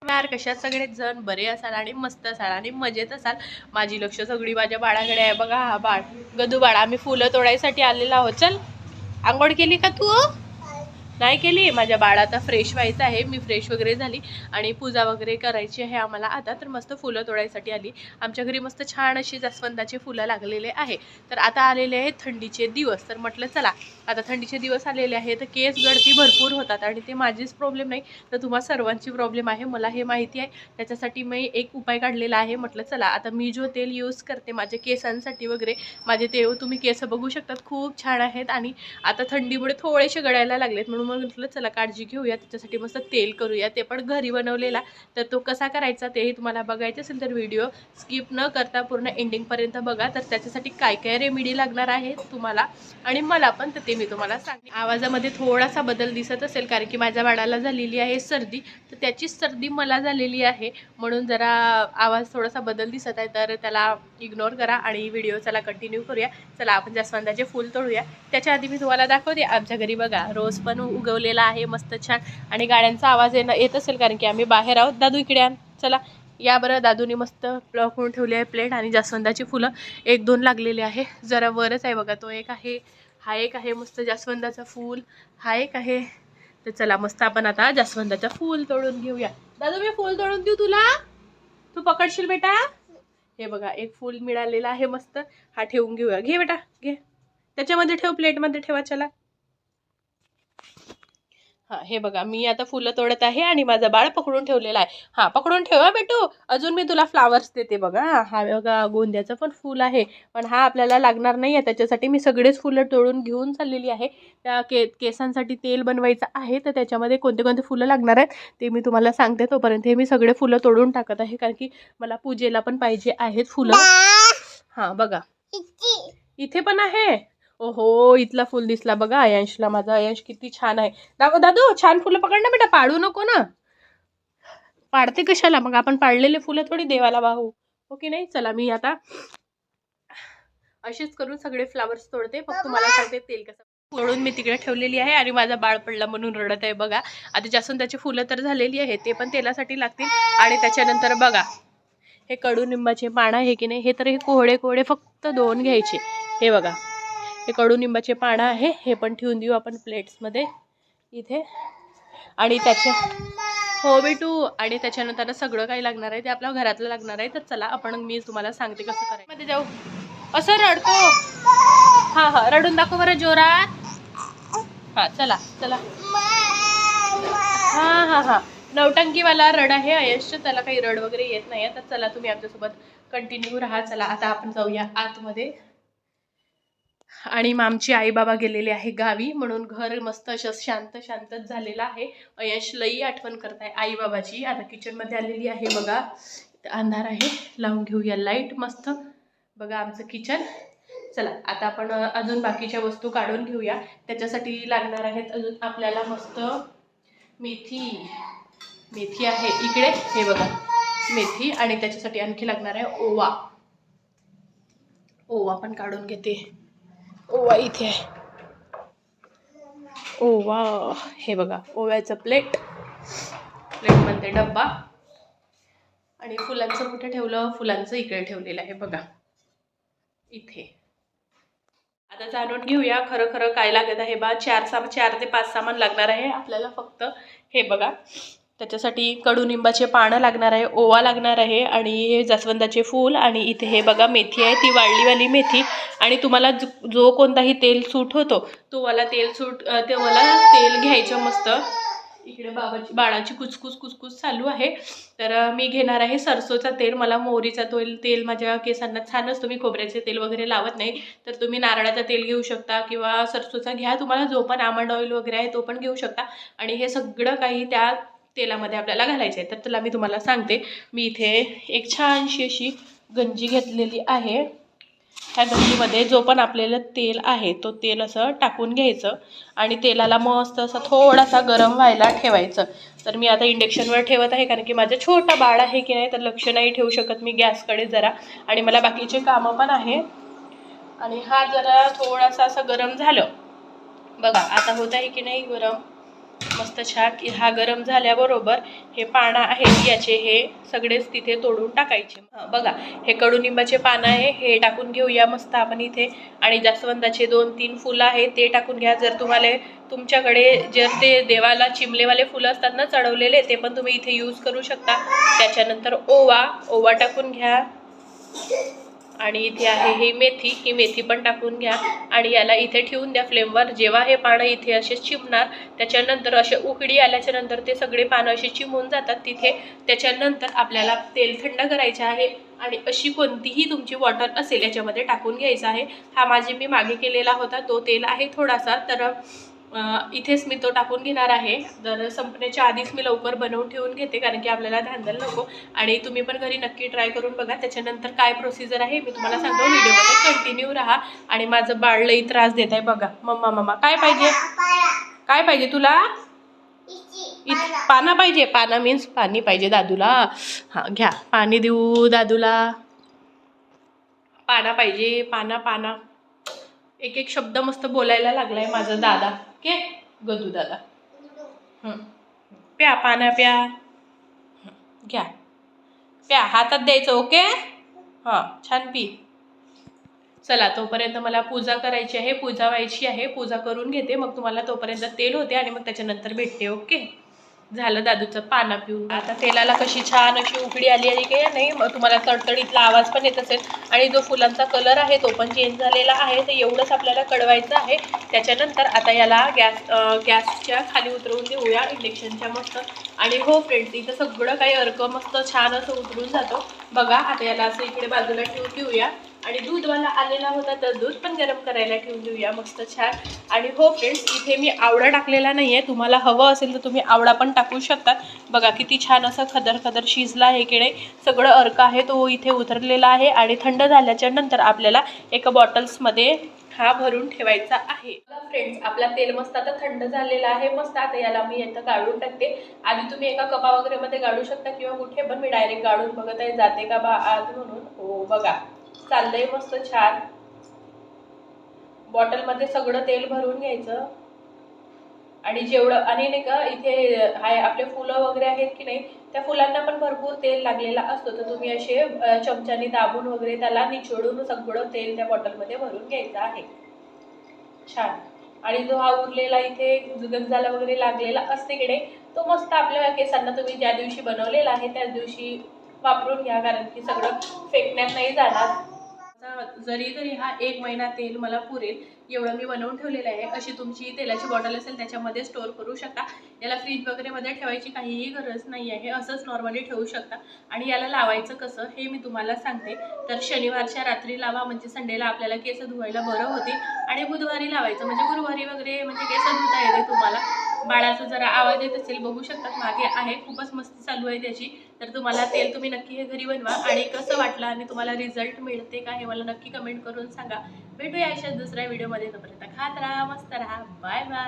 यार कशात सगळे जण बरे असाल आणि मस्त असाल आणि मजेत असाल. माझी लक्ष सगळी माझ्या बाळाकडे आहे. बघा हा बाळ गदू बाळ. आम्ही फुलं तोडायसाठी आलेलो आहोत. चल आंघोळ केली का तू? नाही केली. माझ्या बाळाचा फ्रेश व्हायचं आहे. मी फ्रेश वगैरे झाली आणि पूजा वगैरे करायची आहे आम्हाला आता. तर मस्त फुलं तोडायसाठी आली. आमच्या घरी मस्त छान अशी जास्वंदाची फुलं लागलेले आहे. तर आता आलेले आहेत थंडीचे दिवस. तर म्हटलं चला आता थंडीचे दिवस आलेले आहे तर केस गळती भरपूर होतात आणि ते माझीच प्रॉब्लेम नाही तर तुम्हा सर्वांची प्रॉब्लेम आहे. मला हे माहिती आहे. त्याच्यासाठी मी एक उपाय काढलेला आहे. म्हटलं चला आता मी जो तेल यूज करते माझ्या केसांसाठी वगैरे, माझे ते तुम्ही केस बघू शकतात खूप छान आहेत आणि आता थंडीमुळे थोडेसे गळायला लागलेत म्हणून मग म्हटलं चला काळजी घेऊया. त्याच्यासाठी मस्त तेल करूया. ते पण घरी बनवलेला. तर तो कसा करायचा तेही तुम्हाला बघायचं असेल तर व्हिडिओ स्किप न करता पूर्ण एंडिंगपर्यंत बघा. तर त्याच्यासाठी काय काय रेमेडी लागणार आहे तुम्हाला आणि मला पण, तर ते मी तुम्हाला सांगते. आवाजामध्ये थोडासा बदल दिसत असेल कारण की माझ्या बाळाला झालेली आहे सर्दी. तर त्याचीच सर्दी मला झालेली आहे म्हणून जरा आवाज थोडासा बदल दिसत आहे. तर त्याला इग्नोर करा आणि व्हिडिओ चला कंटिन्यू करूया. चला आपण जास्वंदाचे फूल तोडूया. त्याच्या आधी मी तुम्हाला दाखवते आमच्या घरी बघा रोज पण उगवलेला आहे मस्त छान. आणि गाड्यांचा आवाज येत असेल कारण की आम्ही बाहेर आहोत. दादू इकडे आण. चला या बरं. दादूनी मस्त ब्लॉक करून ठेवली आहे प्लेट आणि जास्वंदाची फुलं 1-2 लागलेले आहे. जरा वरच आहे बघा. तो एक आहे, हा एक आहे मस्त जास्वंदाचा फूल, हा एक आहे. तर चला मस्त आपण आता जास्वंदाचा फूल तोडून घेऊया. दादू मी फूल तोडून देऊ तुला? तू पकडशील बेटा? हे बघा एक फूल मिळालेलं आहे मस्त. हा ठेवून घेऊया. घे बेटा घे. त्याच्यामध्ये ठेव, प्लेटमध्ये ठेवा. चला हां हे बघा मी आता फुलं तोडत आहे आणि माझा बाळ पकडून ठेवलेला आहे. हां पकडून ठेवा बेटू. अजून मी तुला फ्लावर्स देते बघा. हा बघा गोंद्याचं पण फूल आहे पण हा आपल्याला लागणार नाही आहे. त्याच्यासाठी मी सगळेच फुलं तोडून घेऊन चाललेली आहे. त्या केसांसाठी तेल बनवायचं आहे तर त्याच्यामध्ये कोणते कोणते फुलं लागणार आहेत ते मी तुम्हाला सांगते. तोपर्यंत हे मी सगळे फुलं तोडून टाकत आहे कारण की मला पूजेला पण पाहिजे आहेत फुलं. हां बघा इथे पण आहे. ओहो इथला फुल दिसला बघा अयांशला. माझा अयांश किती छान आहे. दाखव दादू छान फुलं पकड ना बेटा. पाडू नको ना. पाडते कशाला मग? आपण पाडलेले फुलं थोडी देवाला वाहू हो की नाही. चला मी आता अशीच करून सगळे फ्लावर्स तोडते. फक्त तुम्हाला सांगते तेल कसं तोडून मी तिकडे ठेवलेली आहे आणि माझा बाळ पडला म्हणून रडत आहे बघा. आता जास्वंदाची फुलं तर झालेली आहे ते पण तेलासाठी लागतील. आणि त्याच्यानंतर बघा हे कडुनिंबाचे पानं आहे की नाही, हे तर हे कोहळे कोहळे फक्त 2 घ्यायचे. हे बघा हे कडुनिंबाचे पानं आहे. हे पण ठेवून देऊ आपण प्लेट्समध्ये इथे. आणि त्याच्या हो बेटू. आणि त्याच्यानंतर सगळं काही लागणार आहे ते आपल्या घरातलं लागणार आहे. तर चला आपण मी तुम्हाला सांगते कसं करायचं. मध्ये जाऊ. असं रडतो. हां हां रडून दाखव बरं जोरात. हां चला चला. हां हां हां नवटंकीवाला रड आहे अयशचं. त्याला काही रड वगैरे येत नाही आहे. तर चला तुम्ही आमच्यासोबत कंटिन्यू राहा. चला आता आपण जाऊया आतमध्ये. आणि मग आमची आई बाबा गेलेले आहे गावी म्हणून घर मस्त असं शांत शांतच झालेलं आहे. अयश लई आठवण करत आहे आई बाबाची. आता किचनमध्ये आलेली आहे बघा. अंधार आहे लावून घेऊया लाईट मस्त. बघा आमचं किचन. चला आता आपण अजून बाकीच्या वस्तू काढून घेऊया. त्याच्यासाठी लागणार आहेत अजून आपल्याला मस्त मेथी. मेथी आहे इकडे हे बघा मेथी. आणि त्याच्यासाठी आणखी लागणार आहे ओवा. ओवा पण काढून घेते. ओवा इथे आहे. ओवा हे बघा ओव्याचं प्लेटमध्ये डब्बा. आणि फुलांचं कुठे ठेवलं? फुलांचं इकडे ठेवलेलं आहे बघा इथे. आता जाणून घेऊया खरं खरं काय लागत आहे बा. 4 ते 5 सामान लागणार आहे आपल्याला फक्त. हे बघा त्याच्यासाठी कडुनिंबाचे पानं लागणार आहे, ओवा लागणार आहे आणि हे जास्वंदाचे फूल. आणि इथे हे बघा मेथी आहे ती वाळलीवाली मेथी. आणि तुम्हाला जो कोणताही तेल सूट होतो तो वाला तेल ते मला तेल घ्यायचं मस्त. इकडे बाळाची कुचकुच चालू आहे. तर मी घेणार आहे सरसोचा तेल. मला मोहरीचा तेल माझ्या केसांना छान असतो. मी खोबऱ्याचे तेल वगैरे लावत नाही. तर तुम्ही नारळाचं तेल घेऊ शकता किंवा सरसोचा घ्या. तुम्हाला जो पण आमंड ऑइल वगैरे आहे तो पण घेऊ शकता. आणि हे सगळं काही त्या तेलामध्ये आपल्याला घालायचं आहे. तर त्याला मी तुम्हाला सांगते. मी इथे एक छानशी अशी गंजी घेतलेली आहे. ह्या गंजीमध्ये जो पण आपल्याला तेल आहे तो तेल असं टाकून घ्यायचं आणि तेलाला मस्त असं थोडासा गरम व्हायला ठेवायचं. तर मी आता इंडक्शनवर ठेवत आहे कारण की माझं छोटं बाळ आहे की नाही तर लक्ष नाही ठेवू शकत मी गॅसकडे जरा. आणि मला बाकीचे कामं पण आहे. आणि हा जरा थोडासा असं गरम झालं बघा आता होत आहे की नाही गरम. मस्त छान हा गरम झाल्याबरोबर हे पानं आहेत याचे हे सगळेच तिथे तोडून टाकायचे. बघा हे कडुनिंबाचे पानं आहे हे टाकून घेऊया मस्त आपण इथे. आणि जास्वंदाचे 2-3 फुलं आहेत ते टाकून घ्या. जर तुम्हाला तुमच्याकडे जर ते देवाला चिमलेवाले फुलं असतात ना चढवलेले ते पण तुम्ही इथे यूज करू शकता. त्याच्यानंतर ओवा टाकून घ्या. आणि इथे आहे ही मेथी पण टाकून घ्या. आणि याला इथे ठेवून द्या फ्लेमवर. जेव्हा हे पानं इथे असे चिमणार त्याच्यानंतर असे उकडी आल्याच्या नंतर ते सगळे पानं असे चिमून जातात तिथे. त्याच्यानंतर आपल्याला तेल थंड करायचे आहे आणि अशी कोणतीही तुमची बॉटल असेल याच्यामध्ये टाकून घ्यायचं आहे. हा मी मागे केलेला होता तो तेल आहे थोडासा, तर इथेच मी तो टाकून घेणार आहे. तर संपण्याच्या आधीच मी लवकर बनवून ठेवून घेते कारण की आपल्याला धांदल नको. आणि तुम्ही पण घरी नक्की ट्राय करून बघा. त्याच्यानंतर काय प्रोसिजर आहे मी तुम्हाला सांगतो. व्हिडिओमध्ये कंटिन्यू राहा. आणि माझं बाळ लई त्रास देत आहे बघा. मम्मा काय पाहिजे तुला? पाना पाहिजे. पाना मीन्स पाणी पाहिजे दादूला. हां घ्या पाणी देऊ दादूला. पाना पाहिजे. पाना एक शब्द मस्त बोलायला लागलाय माझा दादा. के गदू दादा. प्या पाना प्या. घ्या प्या हातात द्यायचं. ओके हां छान पी. चला तोपर्यंत मला पूजा करायची आहे, पूजा व्हायची आहे. पूजा करून घेते मग तुम्हाला तोपर्यंत तेल होते आणि मग त्याच्यानंतर भेटते. ओके झालं दादूचं पाना पिऊन. आता तेलाला कशी छान अशी उकडी आली आहे की नाही. मग तुम्हाला तडतडीतला आवाज पण येत असेल. आणि जो फुलांचा कलर आहे तो पण चेंज झालेला आहे. तर एवढंच आपल्याला कळवायचं आहे. त्याच्यानंतर आता याला गॅसच्या खाली उतरवून देऊया इंडक्शनच्या मस्त. आणि हो फ्रेंड्स इथं सगळं काही अर्क मस्त छान असं उतरून जातो बघा. आता याला असं इकडे बाजूला ठेवून देऊया. आणि दूधवाला आलेला होता तर दूध पण गरम करायला ठेवून देऊया मस्त छान. आणि हो फ्रेंड्स इथे मी आवळा टाकलेला नाही आहे. तुम्हाला हवं असेल तर तुम्ही आवळा पण टाकू शकतात. बघा किती छान असं खदर शिजला आहे की नाही. सगळं अर्क आहे तो इथे उतरलेला आहे. आणि थंड झाल्याच्या नंतर आपल्याला एका बॉटल्समध्ये हा भरून ठेवायचा आहे. फ्रेंड्स आपला तेल मस्त आता थंड झालेला आहे मस्त. आता याला मी इथं गाळून टाकते. आधी तुम्ही एका कपा वगैरे मध्ये गाळू शकता किंवा कुठे पण. मी डायरेक्ट गाळून बघत आहे जाते का बा आत म्हणून. हो बघा चाललंय मस्त छान. बॉटलमध्ये सगळं तेल भरून घ्यायचं. आणि जेवढं आणि नाही का इथे हाय आपले फुलं वगैरे आहेत की नाही त्या फुलांना पण भरपूर तेल लागलेला असतो. तर तुम्ही असे चमच्याने दाबून वगैरे त्याला निचोडून सगळं तेल त्या बॉटलमध्ये भरून घ्यायचं आहे छान. आणि जो हा उरलेला इथे गंजाला वगैरे लागलेला असते की नाही तो मस्त आपल्या केसांना तुम्ही ज्या दिवशी बनवलेला आहे त्याच दिवशी वापरून घ्या कारण की सगळं फेकण्यात नाही जाणार. जरी हा 1 महिना तेल मला पुरेल एवढं मी बनवून ठेवलेलं आहे. अशी तुमची तेलाची बॉटल असेल त्याच्यामध्ये स्टोअर करू शकता. याला फ्रीज वगैरे मध्ये ठेवायची काहीही गरज नाही आहे. असंच नॉर्मली ठेवू शकता. आणि याला लावायचं कसं हे मी तुम्हाला सांगते. तर शनिवारच्या रात्री लावा म्हणजे संडेला आपल्याला केस धुवायला बरं होते. आणि बुधवारी लावायचं म्हणजे गुरुवारी वगैरे म्हणजे केस धुता येते तुम्हाला. बाळाचा जरा आवाज येत असेल बघू शकतात मागे आहे. खूपच मस्ती चालू आहे त्याची. तर तुम्हाला तेल तुम्ही नक्की हे घरी बनवा. आणि कसं वाटलं आणि तुम्हाला रिझल्ट मिळते का हे मला नक्की कमेंट करून सांगा. भेटूया अशाच दुसऱ्या व्हिडिओमध्ये. तोपर्यंत खात राहा मस्त राहा. Bye bye.